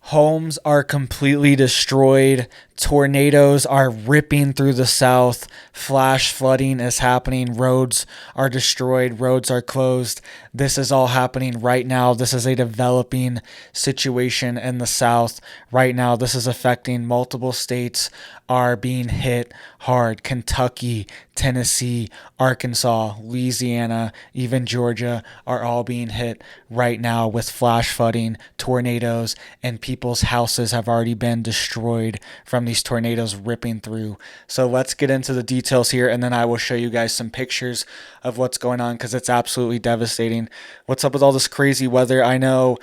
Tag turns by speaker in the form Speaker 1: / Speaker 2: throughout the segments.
Speaker 1: Homes are completely destroyed. Tornadoes are ripping through the south. Flash flooding is happening. Roads are destroyed. Roads are closed. This is all happening right now. This is a developing situation in the south right now. This is affecting multiple states are being hit hard. Kentucky, Tennessee, Arkansas, Louisiana, even Georgia are all being hit right now with flash flooding, tornadoes, and people's houses have already been destroyed from these tornadoes ripping through. So let's get into the details here, and then I will show you guys some pictures of what's going on because it's absolutely devastating. What's up with all this crazy weather? I know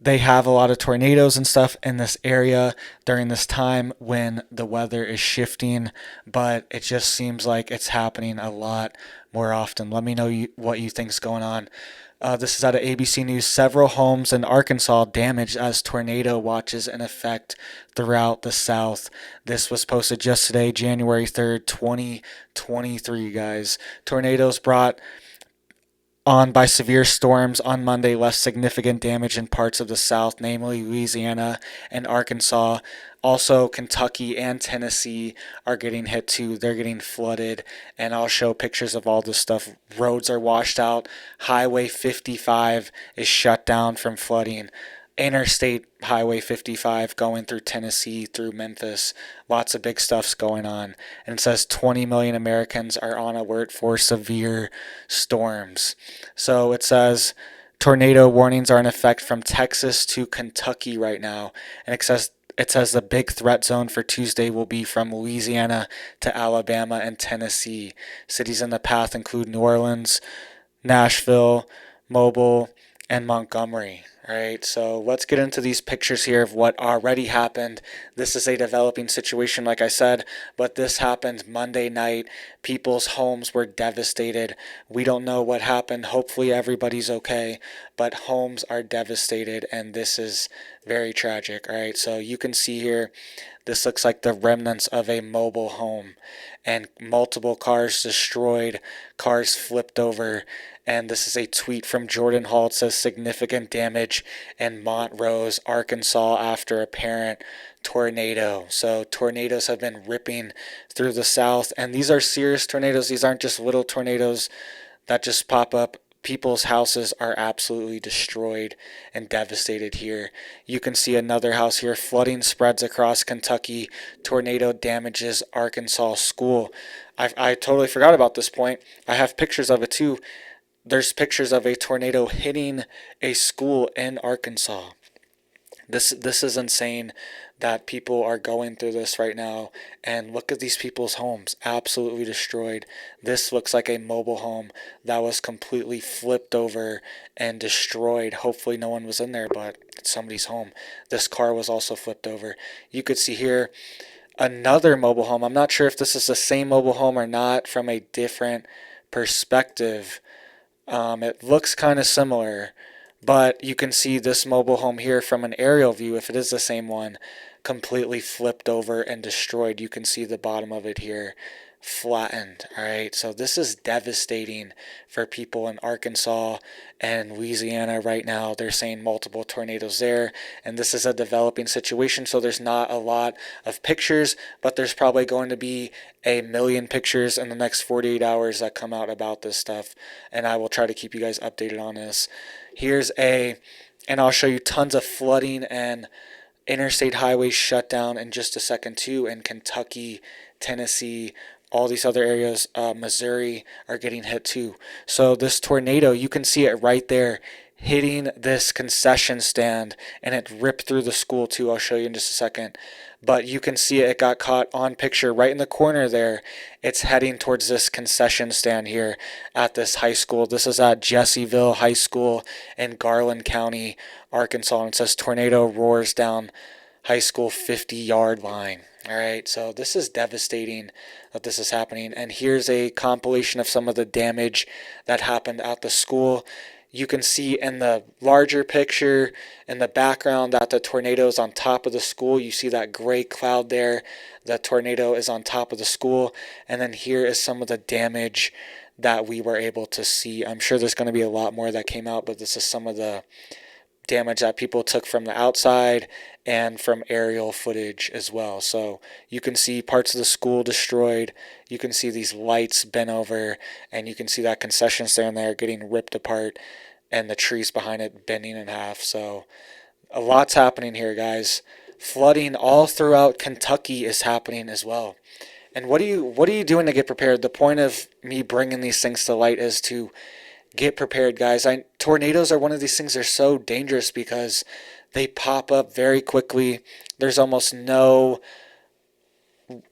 Speaker 1: they have a lot of tornadoes and stuff in this area during this time when the weather is shifting, but it just seems like it's happening a lot more often. Let me know what you think's going on. This is out of ABC News. Several homes in Arkansas damaged as tornado watches in effect throughout the South. This was posted just today, January 3rd, 2023, guys. Tornadoes brought on by severe storms on Monday left significant damage in parts of the South, namely Louisiana and Arkansas. Also, Kentucky and Tennessee are getting hit too. They're getting flooded, and I'll show pictures of all this stuff. Roads are washed out. Highway 55 is shut down from flooding. Interstate Highway 55 going through Tennessee, through Memphis. Lots of big stuff's going on. And it says 20 million Americans are on alert for severe storms. So it says tornado warnings are in effect from Texas to Kentucky right now. And it says the big threat zone for Tuesday will be from Louisiana to Alabama and Tennessee. Cities in the path include New Orleans, Nashville, Mobile, and Montgomery. All right, so let's get into these pictures here of what already happened. This is a developing situation, like I said, but this happened Monday night. People's homes were devastated. We don't know what happened. Hopefully everybody's okay, but homes are devastated, and this is very tragic. All right, so you can see here, this looks like the remnants of a mobile home, and multiple cars destroyed, cars flipped over. And this is a tweet from Jordan Hall. It says significant damage in Montrose, Arkansas after apparent tornado. So tornadoes have been ripping through the South, and these are serious tornadoes. These aren't just little tornadoes that just pop up. People's houses are absolutely destroyed and devastated here. You can see another house here. Flooding spreads across Kentucky. Tornado damages Arkansas school. I totally forgot about this point. I have pictures of it too. There's pictures of a tornado hitting a school in Arkansas. This is insane that people are going through this right now. And look at these people's homes, absolutely destroyed. This looks like a mobile home that was completely flipped over and destroyed. Hopefully no one was in there, but it's somebody's home. This car was also flipped over. You could see here another mobile home. I'm not sure if this is the same mobile home or not from a different perspective. It looks kind of similar, but you can see this mobile home here from an aerial view, if it is the same one, completely flipped over and destroyed. You can see the bottom of it here, flattened. All right, so this is devastating for people in Arkansas and Louisiana right now. They're saying multiple tornadoes there, and this is a developing situation, so there's not a lot of pictures, but there's probably going to be a million pictures in the next 48 hours that come out about this stuff, and I will try to keep you guys updated on this. And I'll show you tons of flooding and interstate highways shut down in just a second too, in Kentucky, Tennessee, all these other areas, Missouri are getting hit too. So this tornado, you can see it right there hitting this concession stand, and it ripped through the school too. I'll show you in just a second. But you can see it got caught on picture right in the corner there. It's heading towards this concession stand here at this high school. This is at Jessieville High School in Garland County, Arkansas. And it says tornado roars down high school 50-yard line. All right, so this is devastating that this is happening. And here's a compilation of some of the damage that happened at the school. You can see in the larger picture in the background that the tornado is on top of the school. You see that gray cloud there. The tornado is on top of the school. And then here is some of the damage that we were able to see. I'm sure there's going to be a lot more that came out, but this is some of the damage that people took from the outside and from aerial footage as well. So you can see parts of the school destroyed. You can see these lights bent over, and you can see that concession stand there getting ripped apart and the trees behind it bending in half. So a lot's happening here, guys. Flooding all throughout Kentucky is happening as well. And what are you doing to get prepared? The point of me bringing these things to light is to get prepared, guys. Tornadoes are one of these things that are so dangerous because they pop up very quickly. There's almost no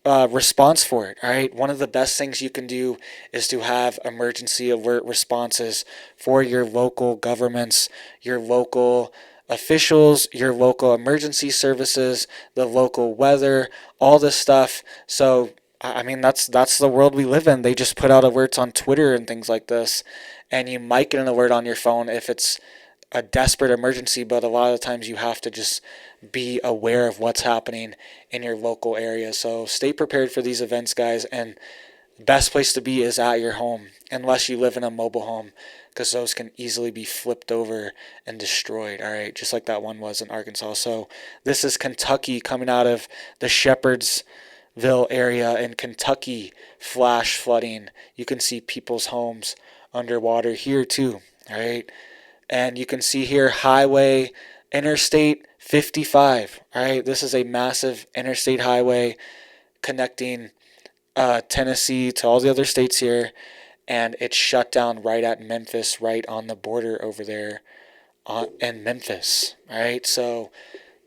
Speaker 1: response for it. All right. One of the best things you can do is to have emergency alert responses for your local governments, your local officials, your local emergency services, the local weather, all this stuff. So I mean, that's the world we live in. They just put out alerts on Twitter and things like this, and you might get an alert on your phone if it's a desperate emergency, but a lot of the times you have to just be aware of what's happening in your local area. So stay prepared for these events, guys, and the best place to be is at your home, unless you live in a mobile home, because those can easily be flipped over and destroyed, all right, just like that one was in Arkansas. So this is Kentucky coming out of the Shepherdsville area in Kentucky, flash flooding. You can see people's homes underwater here too, all right? And you can see here Interstate 55. All right, this is a massive interstate highway connecting Tennessee to all the other states here, and it's shut down right at Memphis, right on the border over there in Memphis. All right, so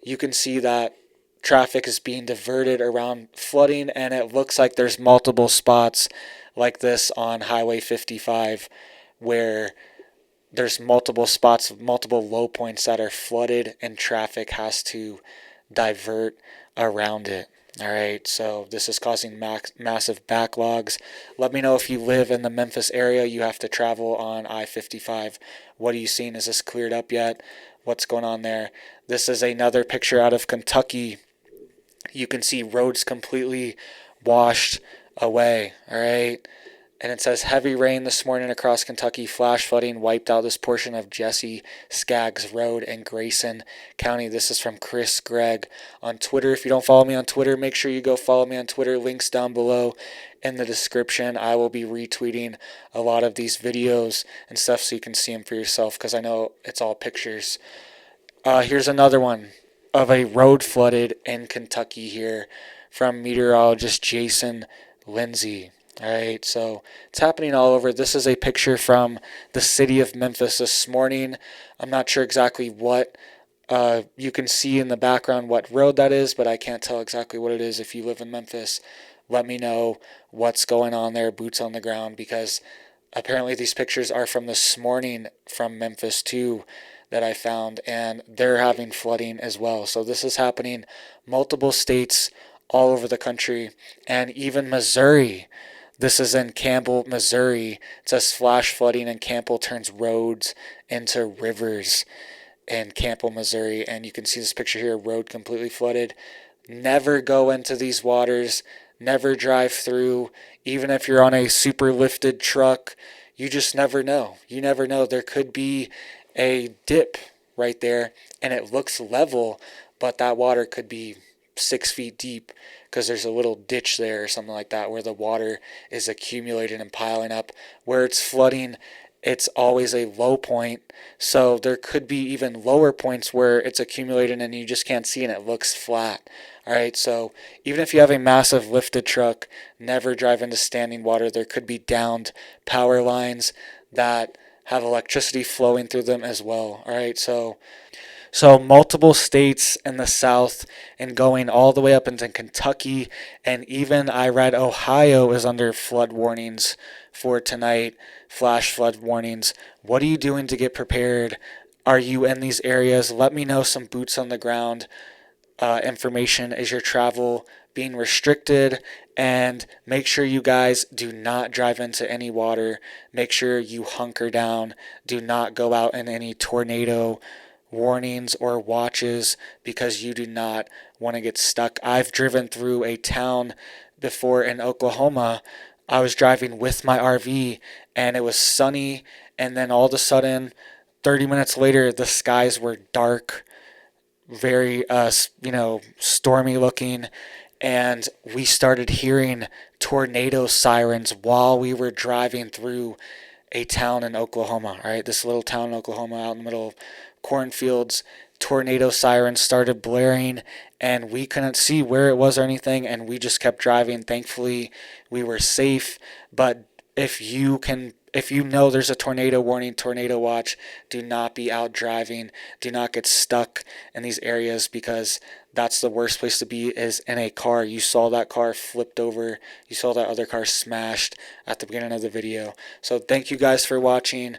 Speaker 1: you can see that traffic is being diverted around flooding, and it looks like there's multiple spots like this on Highway 55 where there's multiple spots, multiple low points that are flooded, and traffic has to divert around it. All right, so this is causing massive backlogs. Let me know if you live in the Memphis area. You have to travel on I-55. What are you seeing? Is this cleared up yet? What's going on there? This is another picture out of Kentucky. You can see roads completely washed away. All right. And it says heavy rain this morning across Kentucky. Flash flooding wiped out this portion of Jesse Skaggs Road in Grayson County. This is from Chris Gregg on Twitter. If you don't follow me on Twitter, make sure you go follow me on Twitter. Links down below in the description. I will be retweeting a lot of these videos and stuff so you can see them for yourself, because I know it's all pictures. Here's another one of a road flooded in Kentucky here from meteorologist Jason Lindsay. All right, so it's happening all over. This is a picture from the city of Memphis this morning. I'm not sure exactly what you can see in the background, what road that is, but I can't tell exactly what it is. If you live in Memphis, let me know what's going on there, boots on the ground, because apparently these pictures are from this morning from Memphis too that I found, and they're having flooding as well. So this is happening multiple states all over the country, and even Missouri. This is in Campbell, Missouri. It says flash flooding in Campbell turns roads into rivers in Campbell, Missouri. And you can see this picture here, road completely flooded. Never go into these waters. Never drive through. Even if you're on a super lifted truck, you just never know. You never know. There could be a dip right there, and it looks level, but that water could be 6 feet deep because there's a little ditch there or something like that where the water is accumulating and piling up. Where it's flooding, it's always a low point, so there could be even lower points where it's accumulating and you just can't see and it looks flat. All right, so even if you have a massive lifted truck, never drive into standing water. There could be downed power lines that have electricity flowing through them as well. All right, so multiple states in the South and going all the way up into Kentucky, and even I read Ohio is under flood warnings for tonight, flash flood warnings. What are you doing to get prepared? Are you in these areas? Let me know some boots on the ground information. Is your travel being restricted? And make sure you guys do not drive into any water. Make sure you hunker down. Do not go out in any tornado warnings or watches, because you do not want to get stuck. I've driven through a town before in Oklahoma. I was driving with my RV and it was sunny, and then all of a sudden 30 minutes later, the skies were dark, very stormy looking, and we started hearing tornado sirens while we were driving through a town in Oklahoma. Right, this little town in Oklahoma out in the middle of cornfields. Tornado sirens started blaring, and we couldn't see where it was or anything, and we just kept driving. Thankfully, we were safe. But if you know there's a tornado warning, tornado watch, do not be out driving. Do not get stuck in these areas, because that's the worst place to be, is in a car. You saw that car flipped over. You saw that other car smashed at the beginning of the video. So thank you guys for watching.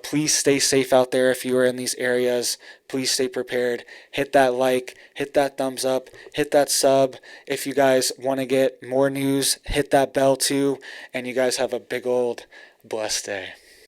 Speaker 1: Please stay safe out there if you are in these areas. Please stay prepared. Hit that like, hit that thumbs up, hit that sub. If you guys want to get more news, hit that bell too. And you guys have a big old blessed day.